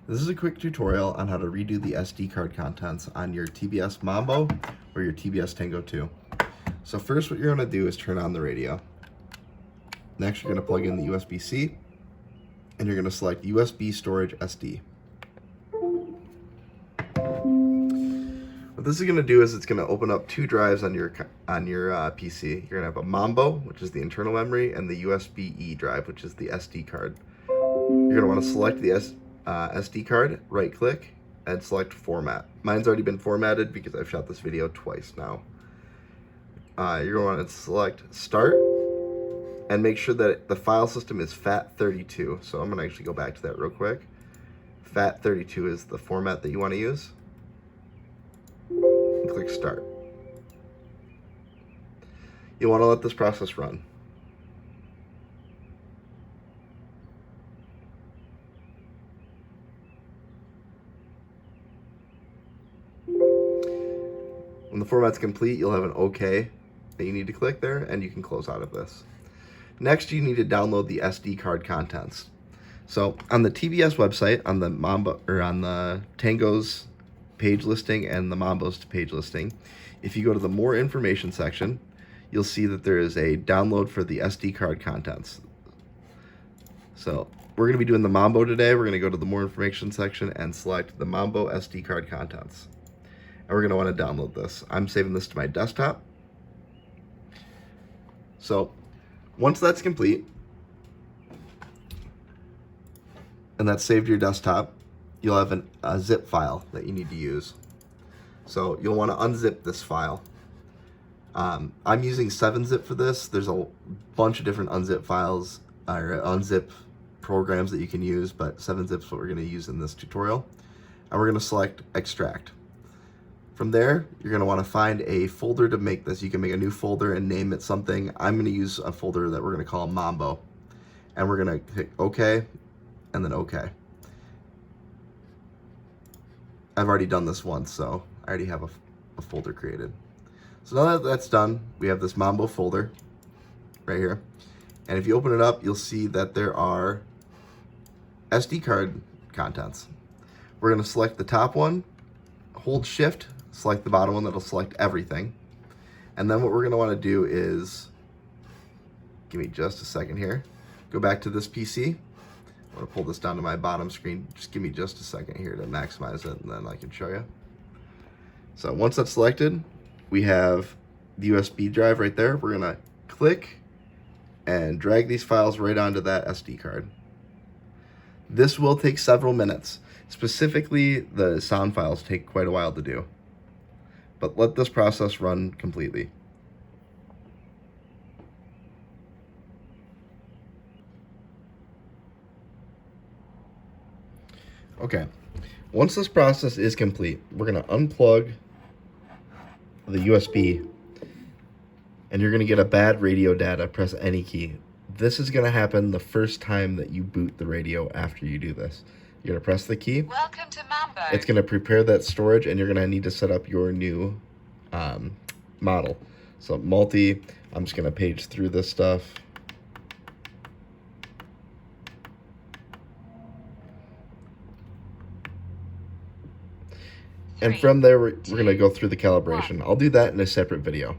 This is a quick tutorial on how to redo the SD card contents on your TBS Mambo or your TBS Tango 2. So first what you're going to do is turn on the radio. Next you're going to plug in the USB-C and you're going to select USB storage SD. What this is going to do is it's going to open up two drives on your PC. You're going to have a Mambo, which is the internal memory, and the USB-E drive, which is the SD card. You're going to want to select the SD card, right click, and select format. Mine's already been formatted because I've shot this video twice now. You're going to want to select start and make sure that the file system is FAT32. So I'm going to actually go back to that real quick. FAT32 is the format that you want to use. And click start. You want to let this process run. When the format's complete, you'll have an OK that you need to click there, and you can close out of this. Next, you need to download the SD card contents. So on the TBS website, on the Mambo or on the Tango's page listing and the Mambo's page listing, if you go to the more information section, you'll see that there is a download for the SD card contents. So we're going to be doing the Mambo today. We're going to go to the more information section and select the Mambo SD card contents. And we're going to want to download this. I'm saving this to my desktop. So once that's complete, and that's saved to your desktop, you'll have a zip file that you need to use. So you'll want to unzip this file. I'm using 7-zip for this. There's a bunch of different unzip files or unzip programs that you can use, but 7-zip is what we're going to use in this tutorial. And we're going to select extract. From there, you're going to want to find a folder to make this. You can make a new folder and name it something. I'm going to use a folder that we're going to call Mambo. And we're going to click OK, and then OK. I've already done this once, so I already have a folder created. So now that that's done, we have this Mambo folder right here. And if you open it up, you'll see that there are SD card contents. We're going to select the top one, hold shift, select the bottom one, that'll select everything. And then what we're going to want to do is, give me just a second here, go back to this PC. I'm going to pull this down to my bottom screen. Just give me just a second here to maximize it, and then I can show you. So once that's selected, we have the USB drive right there. We're going to click and drag these files right onto that SD card. This will take several minutes. Specifically, the sound files take quite a while to do. But let this process run completely. Okay, once this process is complete, we're going to unplug the USB and you're going to get a bad radio data. Press any key. This is going to happen the first time that you boot the radio after you do this. You're going to press the key. Welcome to Mambo. It's going to prepare that storage and you're going to need to set up your new model. So multi, I'm just going to page through this stuff. And from there, we're going to go through the calibration. I'll do that in a separate video.